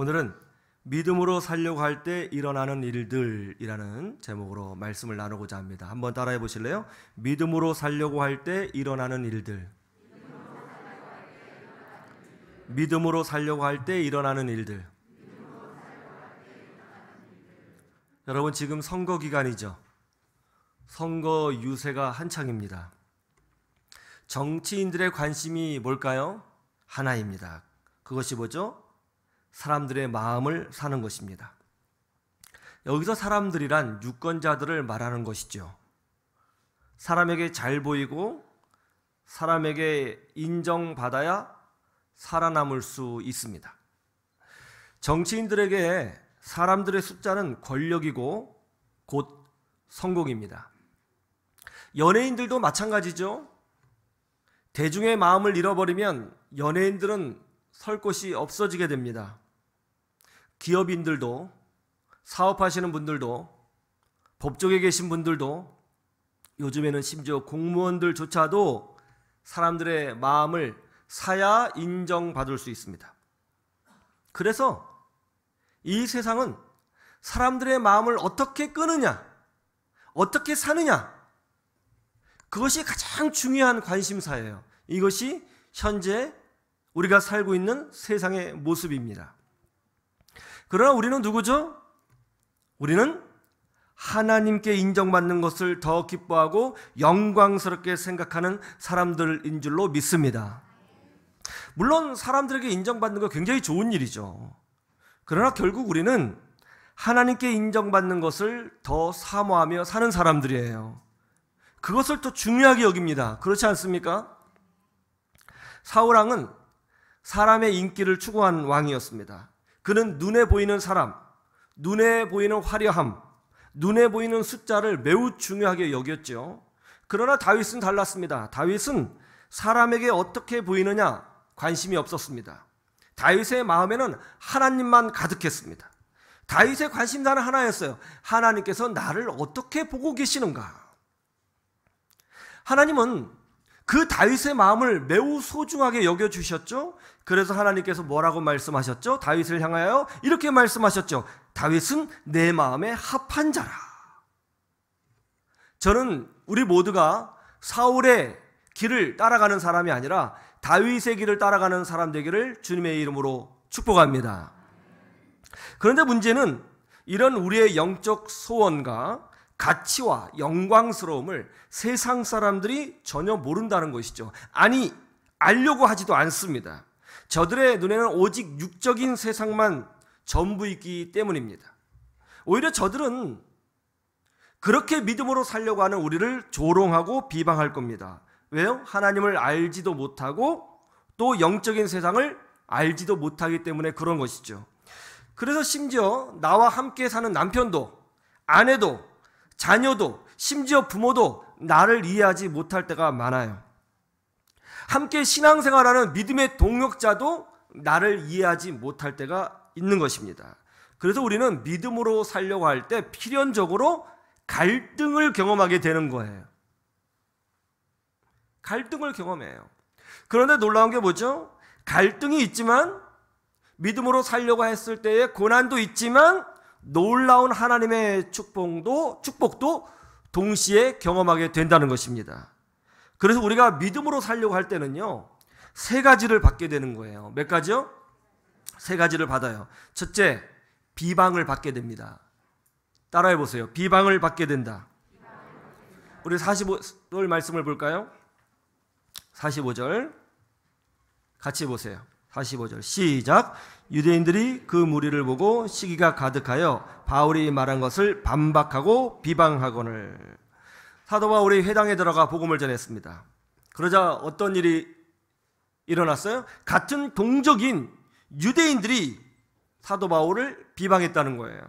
오늘은 믿음으로 살려고 할 때 일어나는 일들이라는 제목으로 말씀을 나누고자 합니다. 한번 따라해 보실래요? 믿음으로 살려고 할 때 일어나는 일들. 믿음으로 살려고 할 때 일어나는 일들. 여러분, 지금 선거 기간이죠. 선거 유세가 한창입니다. 정치인들의 관심이 뭘까요? 하나입니다. 그것이 뭐죠? 사람들의 마음을 사는 것입니다. 여기서 사람들이란 유권자들을 말하는 것이죠. 사람에게 잘 보이고 사람에게 인정받아야 살아남을 수 있습니다. 정치인들에게 사람들의 숫자는 권력이고 곧 성공입니다. 연예인들도 마찬가지죠. 대중의 마음을 잃어버리면 연예인들은 설 곳이 없어지게 됩니다. 기업인들도, 사업하시는 분들도, 법조계에 계신 분들도, 요즘에는 심지어 공무원들조차도 사람들의 마음을 사야 인정받을 수 있습니다. 그래서 이 세상은 사람들의 마음을 어떻게 끄느냐, 어떻게 사느냐, 그것이 가장 중요한 관심사예요. 이것이 현재 우리가 살고 있는 세상의 모습입니다. 그러나 우리는 누구죠? 우리는 하나님께 인정받는 것을 더 기뻐하고 영광스럽게 생각하는 사람들인 줄로 믿습니다. 물론 사람들에게 인정받는 거 굉장히 좋은 일이죠. 그러나 결국 우리는 하나님께 인정받는 것을 더 사모하며 사는 사람들이에요. 그것을 더 중요하게 여깁니다. 그렇지 않습니까? 사울왕은 사람의 인기를 추구한 왕이었습니다. 그는 눈에 보이는 사람, 눈에 보이는 화려함, 눈에 보이는 숫자를 매우 중요하게 여겼죠. 그러나 다윗은 달랐습니다. 다윗은 사람에게 어떻게 보이느냐 관심이 없었습니다. 다윗의 마음에는 하나님만 가득했습니다. 다윗의 관심사는 하나였어요. 하나님께서 나를 어떻게 보고 계시는가? 하나님은 그 다윗의 마음을 매우 소중하게 여겨주셨죠. 그래서 하나님께서 뭐라고 말씀하셨죠? 다윗을 향하여 이렇게 말씀하셨죠. 다윗은 내 마음에 합한 자라. 저는 우리 모두가 사울의 길을 따라가는 사람이 아니라 다윗의 길을 따라가는 사람 되기를 주님의 이름으로 축복합니다. 그런데 문제는 이런 우리의 영적 소원과 가치와 영광스러움을 세상 사람들이 전혀 모른다는 것이죠. 아니, 알려고 하지도 않습니다. 저들의 눈에는 오직 육적인 세상만 전부이기 때문입니다. 오히려 저들은 그렇게 믿음으로 살려고 하는 우리를 조롱하고 비방할 겁니다. 왜요? 하나님을 알지도 못하고 또 영적인 세상을 알지도 못하기 때문에 그런 것이죠. 그래서 심지어 나와 함께 사는 남편도, 아내도, 자녀도, 심지어 부모도 나를 이해하지 못할 때가 많아요. 함께 신앙생활하는 믿음의 동역자도 나를 이해하지 못할 때가 있는 것입니다. 그래서 우리는 믿음으로 살려고 할 때 필연적으로 갈등을 경험하게 되는 거예요. 갈등을 경험해요. 그런데 놀라운 게 뭐죠? 갈등이 있지만, 믿음으로 살려고 했을 때의 고난도 있지만 놀라운 하나님의 축복도 동시에 경험하게 된다는 것입니다. 그래서 우리가 믿음으로 살려고 할 때는요, 세 가지를 받게 되는 거예요. 몇 가지요? 세 가지를 받아요. 첫째, 비방을 받게 됩니다. 따라해 보세요. 비방을 받게 된다. 우리 45절 말씀을 볼까요? 45절 같이 보세요. 45절 시작. 유대인들이 그 무리를 보고 시기가 가득하여 바울이 말한 것을 반박하고 비방하거늘. 사도 바울이 회당에 들어가 복음을 전했습니다. 그러자 어떤 일이 일어났어요? 같은 동족인 유대인들이 사도 바울을 비방했다는 거예요.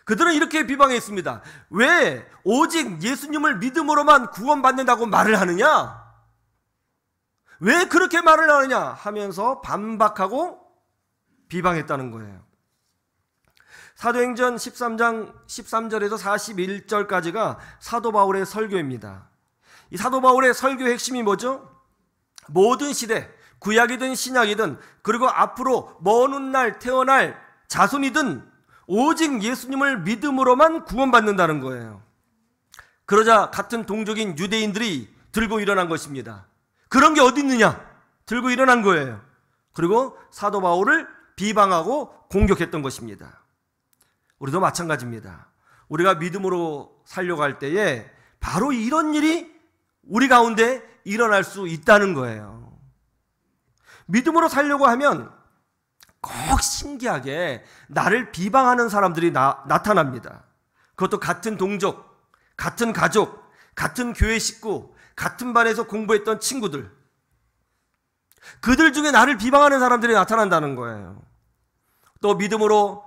그들은 이렇게 비방했습니다. 왜 오직 예수님을 믿음으로만 구원받는다고 말을 하느냐? 왜 그렇게 말을 하느냐 하면서 반박하고 비방했다는 거예요. 사도행전 13장 13절에서 41절까지가 사도 바울의 설교입니다. 이 사도 바울의 설교의 핵심이 뭐죠? 모든 시대 구약이든 신약이든 그리고 앞으로 먼 훗날 태어날 자손이든 오직 예수님을 믿음으로만 구원받는다는 거예요. 그러자 같은 동족인 유대인들이 들고 일어난 것입니다. 그런 게 어디 있느냐? 들고 일어난 거예요. 그리고 사도 바울을 비방하고 공격했던 것입니다. 우리도 마찬가지입니다. 우리가 믿음으로 살려고 할 때에 바로 이런 일이 우리 가운데 일어날 수 있다는 거예요. 믿음으로 살려고 하면 꼭 신기하게 나를 비방하는 사람들이 나타납니다. 그것도 같은 동족, 같은 가족, 같은 교회 식구, 같은 반에서 공부했던 친구들, 그들 중에 나를 비방하는 사람들이 나타난다는 거예요. 또 믿음으로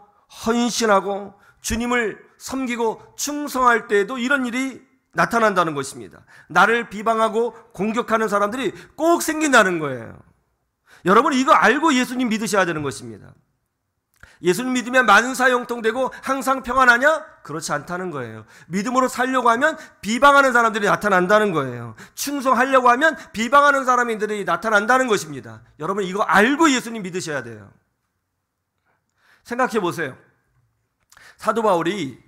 헌신하고 주님을 섬기고 충성할 때에도 이런 일이 나타난다는 것입니다. 나를 비방하고 공격하는 사람들이 꼭 생긴다는 거예요. 여러분, 이거 알고 예수님 믿으셔야 되는 것입니다. 예수님 믿으면 만사 형통되고 항상 평안하냐? 그렇지 않다는 거예요. 믿음으로 살려고 하면 비방하는 사람들이 나타난다는 거예요. 충성하려고 하면 비방하는 사람들이 나타난다는 것입니다. 여러분, 이거 알고 예수님 믿으셔야 돼요. 생각해 보세요. 사도 바울이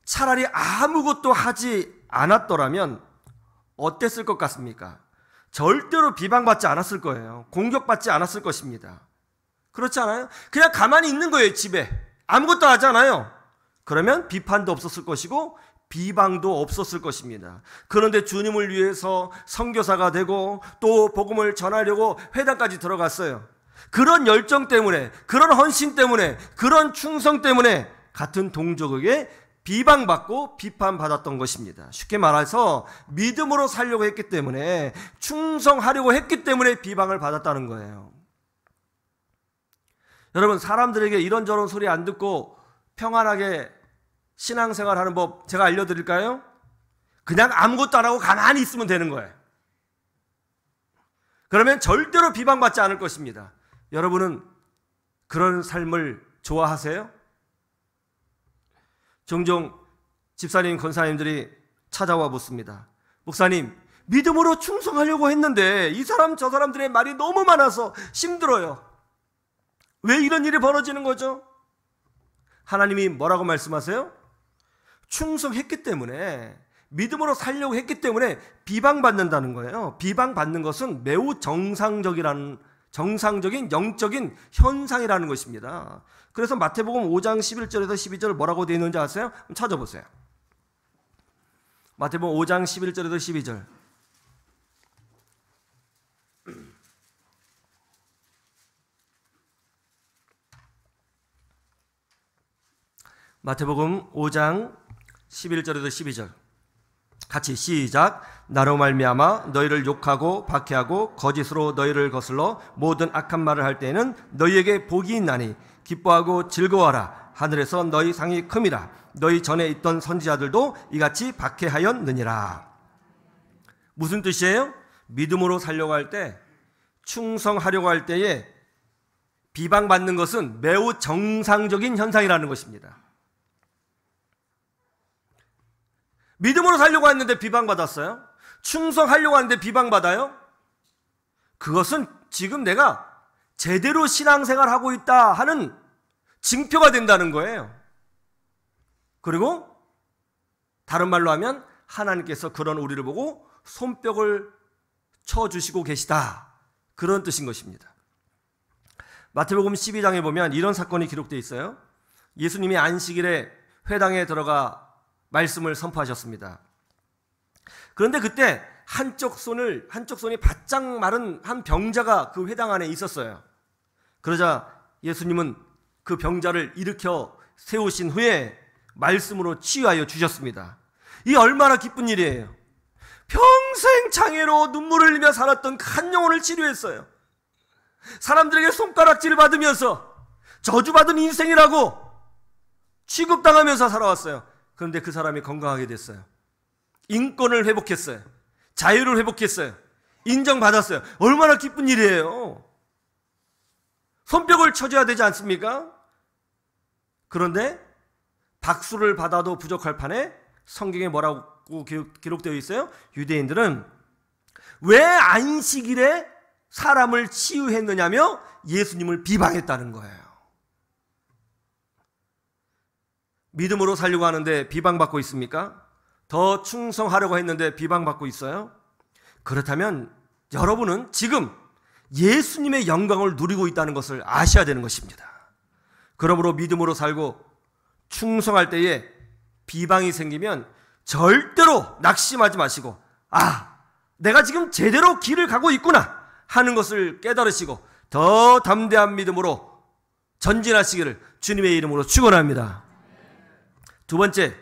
차라리 아무것도 하지 않았더라면 어땠을 것 같습니까? 절대로 비방받지 않았을 거예요. 공격받지 않았을 것입니다. 그렇지 않아요? 그냥 가만히 있는 거예요. 집에 아무것도 하지 않아요. 그러면 비판도 없었을 것이고 비방도 없었을 것입니다. 그런데 주님을 위해서 선교사가 되고 또 복음을 전하려고 회당까지 들어갔어요. 그런 열정 때문에, 그런 헌신 때문에, 그런 충성 때문에 같은 동족에게 비방받고 비판받았던 것입니다. 쉽게 말해서 믿음으로 살려고 했기 때문에, 충성하려고 했기 때문에 비방을 받았다는 거예요. 여러분, 사람들에게 이런저런 소리 안 듣고 평안하게 신앙생활하는 법 제가 알려드릴까요? 그냥 아무것도 안 하고 가만히 있으면 되는 거예요. 그러면 절대로 비방받지 않을 것입니다. 여러분은 그런 삶을 좋아하세요? 종종 집사님, 권사님들이 찾아와 묻습니다. 목사님, 믿음으로 충성하려고 했는데 이 사람 저 사람들의 말이 너무 많아서 힘들어요. 왜 이런 일이 벌어지는 거죠? 하나님이 뭐라고 말씀하세요? 충성했기 때문에, 믿음으로 살려고 했기 때문에 비방받는다는 거예요. 비방받는 것은 매우 정상적인 영적인 현상이라는 것입니다. 그래서 마태복음 5장 11절에서 12절 뭐라고 되어 있는지 아세요? 한번 찾아보세요. 마태복음 5장 11절에서 12절. 마태복음 5장 11절에서 12절 같이 시작. 나로 말미암아 너희를 욕하고 박해하고 거짓으로 너희를 거슬러 모든 악한 말을 할 때에는 너희에게 복이 있나니 기뻐하고 즐거워하라. 하늘에서 너희 상이 큼이라. 너희 전에 있던 선지자들도 이같이 박해하였느니라. 무슨 뜻이에요? 믿음으로 살려고 할 때, 충성하려고 할 때에 비방받는 것은 매우 정상적인 현상이라는 것입니다. 믿음으로 살려고 했는데 비방받았어요? 충성하려고 하는데 비방받아요? 그것은 지금 내가 제대로 신앙생활하고 있다 하는 징표가 된다는 거예요. 그리고 다른 말로 하면 하나님께서 그런 우리를 보고 손뼉을 쳐주시고 계시다, 그런 뜻인 것입니다. 마태복음 12장에 보면 이런 사건이 기록되어 있어요. 예수님이 안식일에 회당에 들어가 말씀을 선포하셨습니다. 그런데 그때 한쪽 손이 바짝 마른 한 병자가 그 회당 안에 있었어요. 그러자 예수님은 그 병자를 일으켜 세우신 후에 말씀으로 치유하여 주셨습니다. 이 얼마나 기쁜 일이에요. 평생 장애로 눈물을 흘리며 살았던 한 영혼을 치료했어요. 사람들에게 손가락질을 받으면서 저주받은 인생이라고 취급당하면서 살아왔어요. 그런데 그 사람이 건강하게 됐어요. 인권을 회복했어요. 자유를 회복했어요. 인정받았어요. 얼마나 기쁜 일이에요. 손뼉을 쳐줘야 되지 않습니까? 그런데 박수를 받아도 부족할 판에 성경에 뭐라고 기록되어 있어요? 유대인들은 왜 안식일에 사람을 치유했느냐며 예수님을 비방했다는 거예요. 믿음으로 살려고 하는데 비방받고 있습니까? 더 충성하려고 했는데 비방받고 있어요? 그렇다면 여러분은 지금 예수님의 영광을 누리고 있다는 것을 아셔야 되는 것입니다. 그러므로 믿음으로 살고 충성할 때에 비방이 생기면 절대로 낙심하지 마시고, 내가 지금 제대로 길을 가고 있구나 하는 것을 깨달으시고 더 담대한 믿음으로 전진하시기를 주님의 이름으로 축원합니다. 두 번째,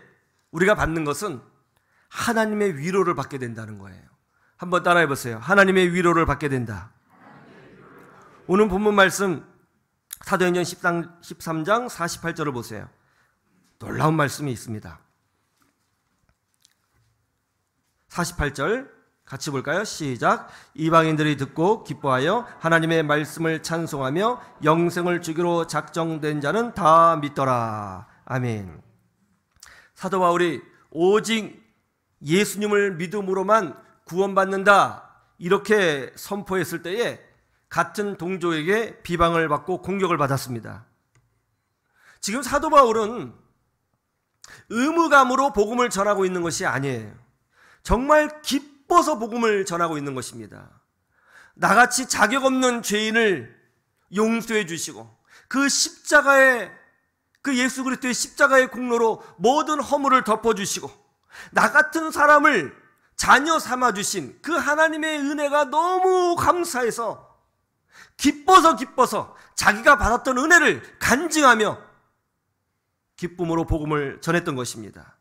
우리가 받는 것은 하나님의 위로를 받게 된다는 거예요. 한번 따라해 보세요. 하나님의 위로를 받게 된다. 오늘 본문 말씀 사도행전 13장 48절을 보세요. 놀라운 말씀이 있습니다. 48절 같이 볼까요? 시작. 이방인들이 듣고 기뻐하여 하나님의 말씀을 찬송하며 영생을 주기로 작정된 자는 다 믿더라. 아멘. 사도 바울이 오직 예수님을 믿음으로만 구원받는다 이렇게 선포했을 때에 같은 동족에게 비방을 받고 공격을 받았습니다. 지금 사도 바울은 의무감으로 복음을 전하고 있는 것이 아니에요. 정말 기뻐서 복음을 전하고 있는 것입니다. 나같이 자격 없는 죄인을 용서해 주시고 그 십자가의 그 예수 그리스도의 십자가의 공로로 모든 허물을 덮어주시고 나 같은 사람을 자녀 삼아주신 그 하나님의 은혜가 너무 감사해서 기뻐서 자기가 받았던 은혜를 간증하며 기쁨으로 복음을 전했던 것입니다.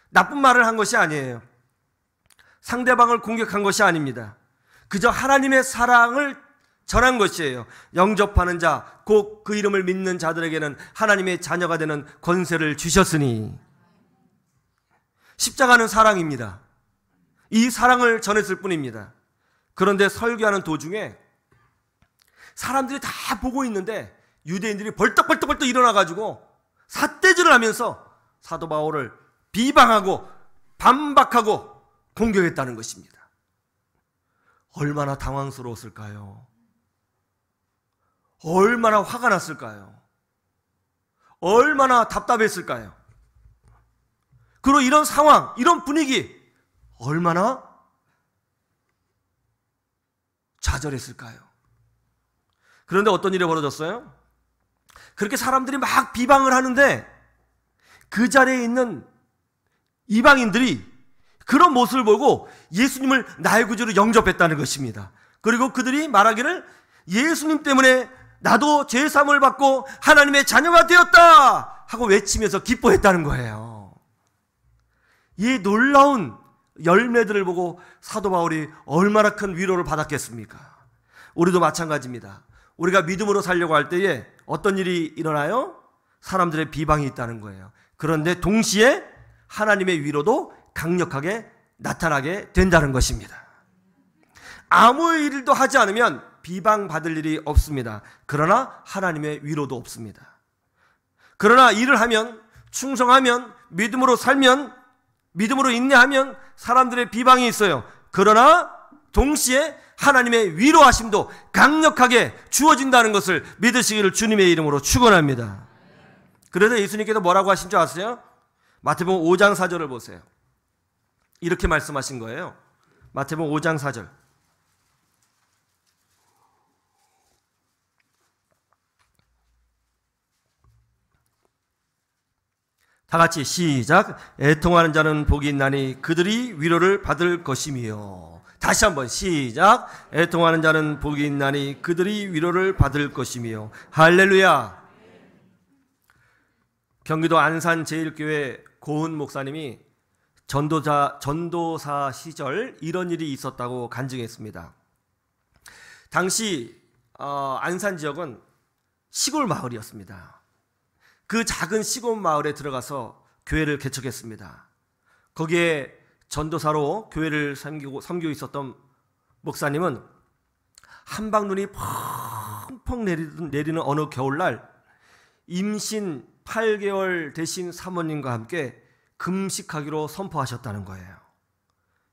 나쁜 말을 한 것이 아니에요. 상대방을 공격한 것이 아닙니다. 그저 하나님의 사랑을 전한 것이에요. 영접하는 자, 곧 그 이름을 믿는 자들에게는 하나님의 자녀가 되는 권세를 주셨으니. 십자가는 사랑입니다. 이 사랑을 전했을 뿐입니다. 그런데 설교하는 도중에 사람들이 다 보고 있는데 유대인들이 벌떡벌떡 일어나가지고 삿대질을 하면서 사도 바울을 비방하고 반박하고 공격했다는 것입니다. 얼마나 당황스러웠을까요? 얼마나 화가 났을까요? 얼마나 답답했을까요? 그리고 이런 상황, 이런 분위기 얼마나 좌절했을까요? 그런데 어떤 일이 벌어졌어요? 그렇게 사람들이 막 비방을 하는데 그 자리에 있는 이방인들이 그런 모습을 보고 예수님을 나의 구주로 영접했다는 것입니다. 그리고 그들이 말하기를 예수님 때문에 나도 죄사함을 받고 하나님의 자녀가 되었다 하고 외치면서 기뻐했다는 거예요. 이 놀라운 열매들을 보고 사도 바울이 얼마나 큰 위로를 받았겠습니까? 우리도 마찬가지입니다. 우리가 믿음으로 살려고 할 때에 어떤 일이 일어나요? 사람들의 비방이 있다는 거예요. 그런데 동시에 하나님의 위로도 강력하게 나타나게 된다는 것입니다. 아무 일도 하지 않으면 비방받을 일이 없습니다. 그러나 하나님의 위로도 없습니다. 그러나 일을 하면, 충성하면, 믿음으로 살면, 믿음으로 인내하면 사람들의 비방이 있어요. 그러나 동시에 하나님의 위로하심도 강력하게 주어진다는 것을 믿으시기를 주님의 이름으로 축원합니다. 그래서 예수님께서 뭐라고 하신 줄 아세요? 마태복음 5장 4절을 보세요. 이렇게 말씀하신 거예요. 마태복음 5장 4절. 다 같이 시작. 애통하는 자는 복이 있나니 그들이 위로를 받을 것이며. 다시 한번 시작. 애통하는 자는 복이 있나니 그들이 위로를 받을 것이며. 할렐루야. 경기도 안산 제일교회 고은 목사님이 전도사 시절 이런 일이 있었다고 간증했습니다. 당시 안산 지역은 시골 마을이었습니다. 그 작은 시골 마을에 들어가서 교회를 개척했습니다. 거기에 전도사로 교회를 섬기고 있었던 목사님은 한방눈이 펑펑 내리는 어느 겨울날 임신 8개월 되신 사모님과 함께 금식하기로 선포하셨다는 거예요.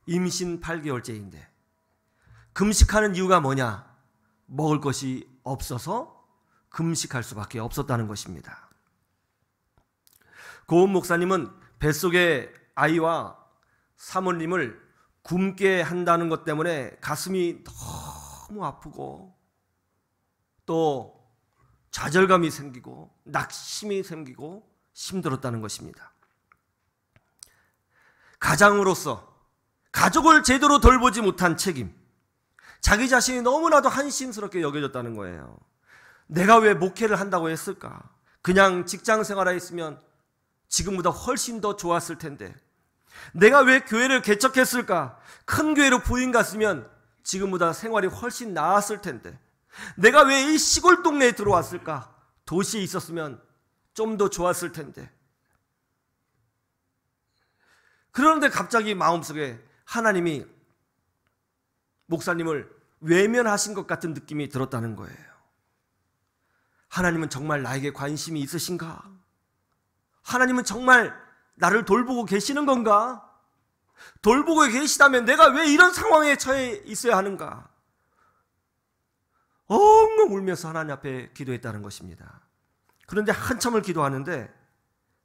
임신 8개월째인데 금식하는 이유가 뭐냐? 먹을 것이 없어서 금식할 수밖에 없었다는 것입니다. 고은 목사님은 뱃속의 아이와 사모님을 굶게 한다는 것 때문에 가슴이 너무 아프고 또 좌절감이 생기고 낙심이 생기고 힘들었다는 것입니다. 가장으로서 가족을 제대로 돌보지 못한 책임, 자기 자신이 너무나도 한심스럽게 여겨졌다는 거예요. 내가 왜 목회를 한다고 했을까? 그냥 직장 생활에 있으면 지금보다 훨씬 더 좋았을 텐데, 내가 왜 교회를 개척했을까? 큰 교회로 부인 갔으면 지금보다 생활이 훨씬 나았을 텐데, 내가 왜 이 시골 동네에 들어왔을까? 도시에 있었으면 좀 더 좋았을 텐데. 그런데 갑자기 마음속에 하나님이 목사님을 외면하신 것 같은 느낌이 들었다는 거예요. 하나님은 정말 나에게 관심이 있으신가? 하나님은 정말 나를 돌보고 계시는 건가? 돌보고 계시다면 내가 왜 이런 상황에 처해 있어야 하는가? 엉엉 울면서 하나님 앞에 기도했다는 것입니다. 그런데 한참을 기도하는데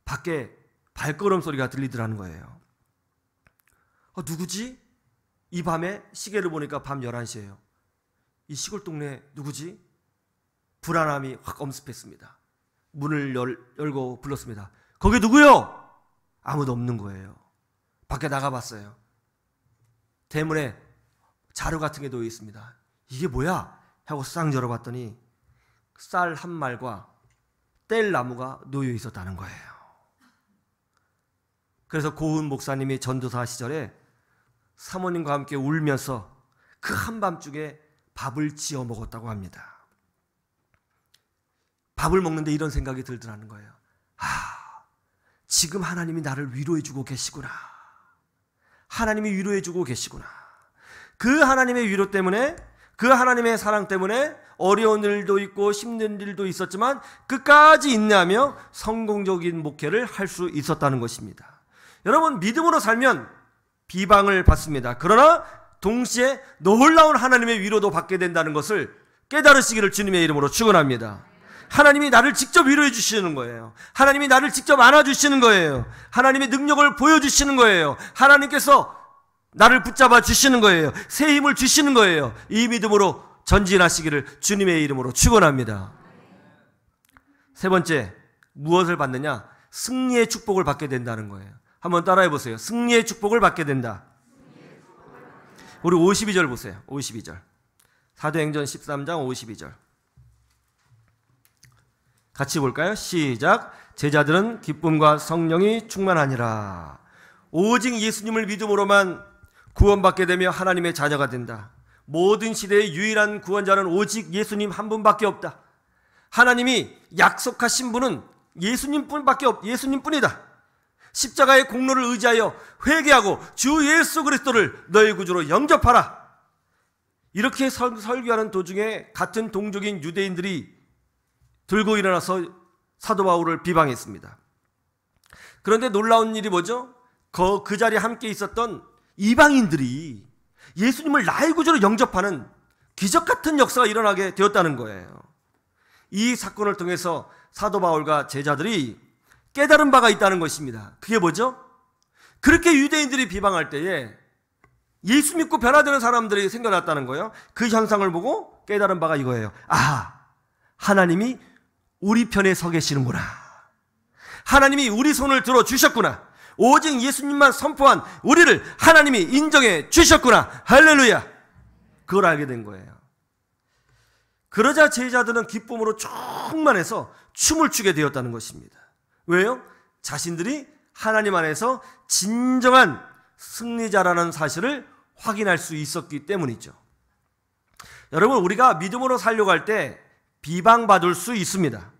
밖에 발걸음 소리가 들리더라는 거예요. 누구지? 이 밤에 시계를 보니까 밤 11시예요. 이 시골 동네 누구지? 불안함이 확 엄습했습니다. 문을 열고 불렀습니다. 거기 누구요? 아무도 없는 거예요. 밖에 나가봤어요. 대문에 자루 같은 게 놓여 있습니다. 이게 뭐야? 하고 싹 열어봤더니 쌀 한 말과 뗄 나무가 놓여 있었다는 거예요. 그래서 고은 목사님이 전도사 시절에 사모님과 함께 울면서 그 한밤중에 밥을 지어 먹었다고 합니다. 밥을 먹는데 이런 생각이 들더라는 거예요. 지금 하나님이 나를 위로해주고 계시구나. 하나님이 위로해주고 계시구나. 그 하나님의 위로 때문에, 그 하나님의 사랑 때문에 어려운 일도 있고 힘든 일도 있었지만 끝까지 인내하며 성공적인 목회를 할 수 있었다는 것입니다. 여러분, 믿음으로 살면 비방을 받습니다. 그러나 동시에 놀라운 하나님의 위로도 받게 된다는 것을 깨달으시기를 주님의 이름으로 축원합니다. 하나님이 나를 직접 위로해 주시는 거예요. 하나님이 나를 직접 안아주시는 거예요. 하나님의 능력을 보여주시는 거예요. 하나님께서 나를 붙잡아 주시는 거예요. 새 힘을 주시는 거예요. 이 믿음으로 전진하시기를 주님의 이름으로 축원합니다. 세 번째, 무엇을 받느냐? 승리의 축복을 받게 된다는 거예요. 한번 따라해 보세요. 승리의 축복을 받게 된다. 우리 52절 보세요. 52절. 사도행전 13장 52절. 같이 볼까요? 시작. 제자들은 기쁨과 성령이 충만하니라. 오직 예수님을 믿음으로만 구원받게 되며 하나님의 자녀가 된다. 모든 시대의 유일한 구원자는 오직 예수님 한 분밖에 없다. 하나님이 약속하신 분은 예수님뿐이다. 십자가의 공로를 의지하여 회개하고 주 예수 그리스도를 너의 구주로 영접하라. 이렇게 설교하는 도중에 같은 동족인 유대인들이 들고 일어나서 사도 바울을 비방했습니다. 그런데 놀라운 일이 뭐죠? 그 자리에 함께 있었던 이방인들이 예수님을 나의 구주로 영접하는 기적 같은 역사가 일어나게 되었다는 거예요. 이 사건을 통해서 사도 바울과 제자들이 깨달은 바가 있다는 것입니다. 그게 뭐죠? 그렇게 유대인들이 비방할 때에 예수 믿고 변화되는 사람들이 생겨났다는 거예요. 그 현상을 보고 깨달은 바가 이거예요. 하나님이 우리 편에 서 계시는구나. 하나님이 우리 손을 들어주셨구나. 오직 예수님만 선포한 우리를 하나님이 인정해 주셨구나. 할렐루야. 그걸 알게 된 거예요. 그러자 제자들은 기쁨으로 충만해서 춤을 추게 되었다는 것입니다. 왜요? 자신들이 하나님 안에서 진정한 승리자라는 사실을 확인할 수 있었기 때문이죠. 여러분, 우리가 믿음으로 살려고 할 때 비방받을 수 있습니다.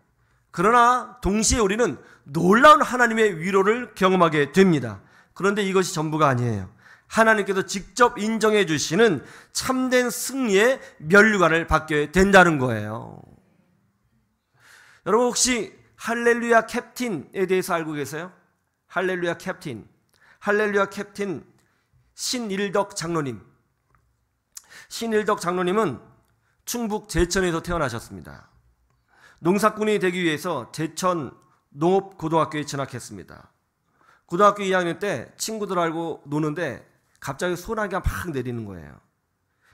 그러나 동시에 우리는 놀라운 하나님의 위로를 경험하게 됩니다. 그런데 이것이 전부가 아니에요. 하나님께서 직접 인정해 주시는 참된 승리의 면류관을 받게 된다는 거예요. 여러분, 혹시 할렐루야 캡틴에 대해서 알고 계세요? 할렐루야 캡틴 신일덕 장로님. 신일덕 장로님은 충북 제천에서 태어나셨습니다. 농사꾼이 되기 위해서 제천 농업고등학교에 진학했습니다. 고등학교 2학년 때 친구들하고 노는데 갑자기 소나기가 막 내리는 거예요.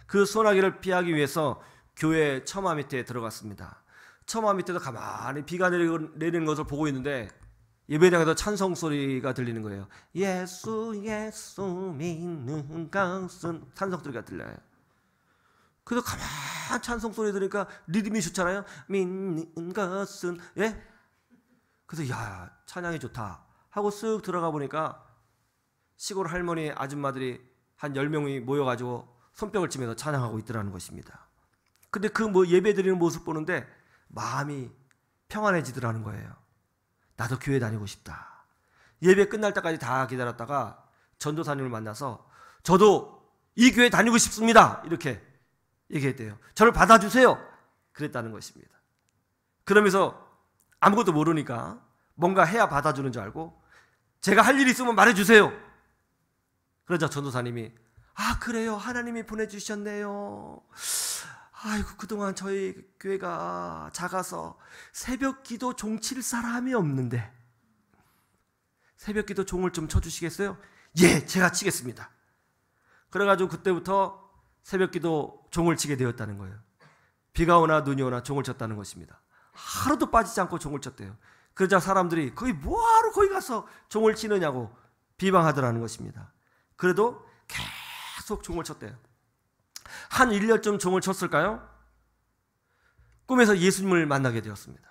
그 소나기를 피하기 위해서 교회 처마 밑에 들어갔습니다. 처마 밑에서 가만히 비가 내리는 것을 보고 있는데 예배당에서 찬송 소리가 들리는 거예요. 예수 예수 믿는 것은 찬송 소리가 들려요. 그래서 가만히 찬송 소리 들으니까 리듬이 좋잖아요. 믿는 것은, 예? 그래서 야, 찬양이 좋다 하고 쓱 들어가 보니까 시골 할머니 아줌마들이 한 10명이 모여가지고 손뼉을 치면서 찬양하고 있더라는 것입니다. 근데 그 예배 드리는 모습 보는데 마음이 평안해지더라는 거예요. 나도 교회 다니고 싶다. 예배 끝날 때까지 다 기다렸다가 전도사님을 만나서 저도 이 교회 다니고 싶습니다. 이렇게 얘기했대요. 저를 받아주세요. 그랬다는 것입니다. 그러면서 아무것도 모르니까 뭔가 해야 받아주는 줄 알고 제가 할 일 있으면 말해주세요. 그러자 전도사님이 아 그래요. 하나님이 보내주셨네요. 아이고 그동안 저희 교회가 작아서 새벽 기도 종 칠 사람이 없는데 새벽 기도 종을 좀 쳐주시겠어요? 예, 제가 치겠습니다. 그래가지고 그때부터 새벽 기도 종을 치게 되었다는 거예요. 비가 오나 눈이 오나 종을 쳤다는 것입니다. 하루도 빠지지 않고 종을 쳤대요. 그러자 사람들이 거기 뭐하러 거기 가서 종을 치느냐고 비방하더라는 것입니다. 그래도 계속 종을 쳤대요. 한 1년쯤 종을 쳤을까요? 꿈에서 예수님을 만나게 되었습니다.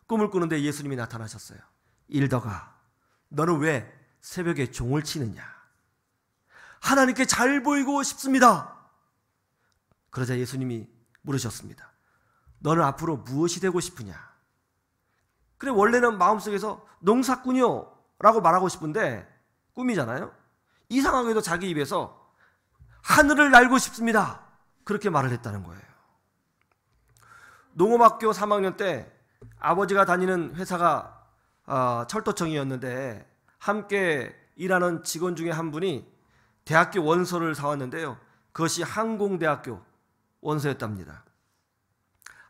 꿈을 꾸는데 예수님이 나타나셨어요. 일덕아, 너는 왜 새벽에 종을 치느냐? 하나님께 잘 보이고 싶습니다. 그러자 예수님이 물으셨습니다. 너는 앞으로 무엇이 되고 싶으냐? 그래 원래는 마음속에서 농사꾼이요 라고 말하고 싶은데 꿈이잖아요. 이상하게도 자기 입에서 하늘을 날고 싶습니다. 그렇게 말을 했다는 거예요. 농업학교 3학년 때 아버지가 다니는 회사가 철도청이었는데 함께 일하는 직원 중에 한 분이 대학교 원서를 사왔는데요. 그것이 항공대학교 원서였답니다.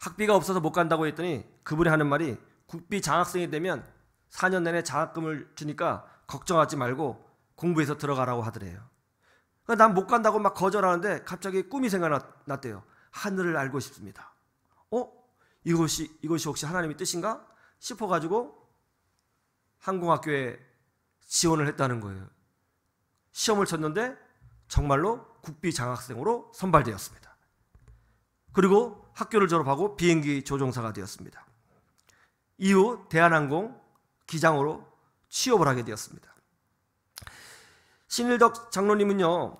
학비가 없어서 못 간다고 했더니 그분이 하는 말이 국비 장학생이 되면 4년 내내 장학금을 주니까 걱정하지 말고 공부해서 들어가라고 하더래요. 난 못 간다고 막 거절하는데 갑자기 꿈이 생각났대요. 하늘을 알고 싶습니다. 이것이 혹시 하나님의 뜻인가 싶어가지고 항공학교에 지원을 했다는 거예요. 시험을 쳤는데 정말로 국비 장학생으로 선발되었습니다. 그리고 학교를 졸업하고 비행기 조종사가 되었습니다. 이후 대한항공 기장으로 취업을 하게 되었습니다. 신일덕 장로님은요,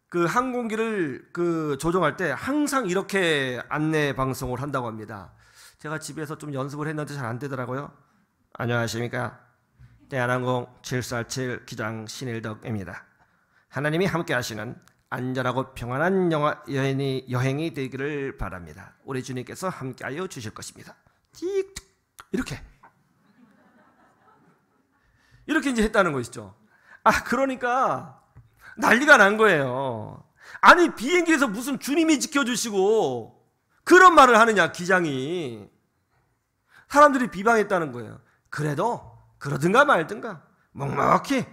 그 항공기를 조종할 때 항상 이렇게 안내 방송을 한다고 합니다. 제가 집에서 좀 연습을 했는데 잘 안 되더라고요. 안녕하십니까. 대한항공 747 기장 신일덕입니다. 하나님이 함께 하시는 안전하고 평안한 여행이 되기를 바랍니다. 우리 주님께서 함께하여 주실 것입니다. 이렇게 이제 했다는 것이죠. 그러니까 난리가 난 거예요. 아니 비행기에서 무슨 주님이 지켜주시고 그런 말을 하느냐 기장이. 사람들이 비방했다는 거예요. 그래도 그러든가 말든가 묵묵히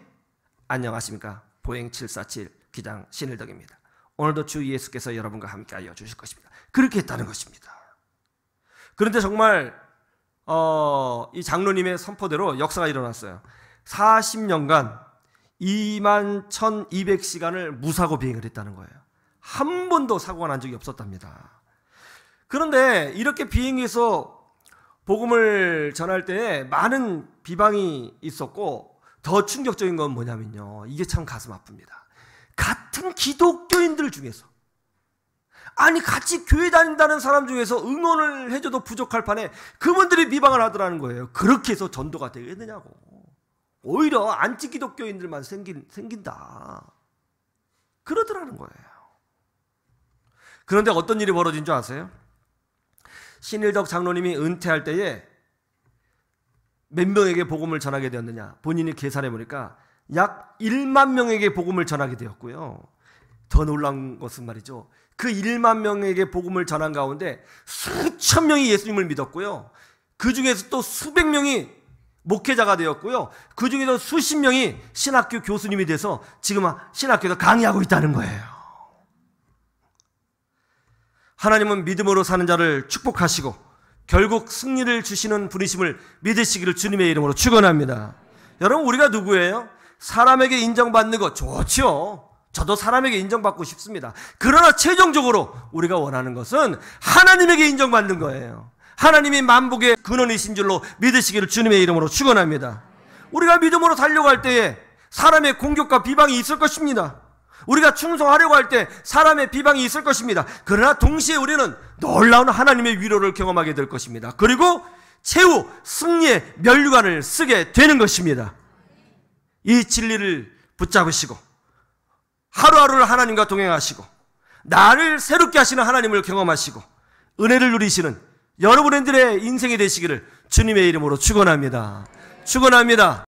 안녕하십니까. 보잉 747 기장 신일덕입니다. 오늘도 주 예수께서 여러분과 함께하여 주실 것입니다. 그렇게 했다는 것입니다. 그런데 정말 이 장로님의 선포대로 역사가 일어났어요. 40년간 21,200시간을 무사고 비행을 했다는 거예요. 한 번도 사고가 난 적이 없었답니다. 그런데 이렇게 비행해서 복음을 전할 때 많은 비방이 있었고 더 충격적인 건 뭐냐면요. 이게 참 가슴 아픕니다. 같은 기독교인들 중에서 같이 교회 다닌다는 사람 중에서 응원을 해줘도 부족할 판에 그분들이 비방을 하더라는 거예요. 그렇게 해서 전도가 되겠느냐고. 오히려 안티 기독교인들만 생긴다. 그러더라는 거예요. 그런데 어떤 일이 벌어진 줄 아세요? 신일덕 장로님이 은퇴할 때에 몇 명에게 복음을 전하게 되었느냐? 본인이 계산해 보니까 약 1만 명에게 복음을 전하게 되었고요. 더 놀라운 것은 말이죠. 그 1만 명에게 복음을 전한 가운데 수천 명이 예수님을 믿었고요. 그 중에서 또 수백 명이 목회자가 되었고요. 그 중에서 수십 명이 신학교 교수님이 돼서 지금 신학교에서 강의하고 있다는 거예요. 하나님은 믿음으로 사는 자를 축복하시고 결국 승리를 주시는 분이심을 믿으시기를 주님의 이름으로 축원합니다. 여러분, 우리가 누구예요? 사람에게 인정받는 거 좋죠. 저도 사람에게 인정받고 싶습니다. 그러나 최종적으로 우리가 원하는 것은 하나님에게 인정받는 거예요. 하나님이 만복의 근원이신 줄로 믿으시기를 주님의 이름으로 축원합니다. 우리가 믿음으로 살려고 할 때에 사람의 공격과 비방이 있을 것입니다. 우리가 충성하려고 할 때 사람의 비방이 있을 것입니다. 그러나 동시에 우리는 놀라운 하나님의 위로를 경험하게 될 것입니다. 그리고 최후 승리의 면류관을 쓰게 되는 것입니다. 이 진리를 붙잡으시고 하루하루를 하나님과 동행하시고 나를 새롭게 하시는 하나님을 경험하시고 은혜를 누리시는 여러분들의 인생이 되시기를 주님의 이름으로 축원합니다. 축원합니다.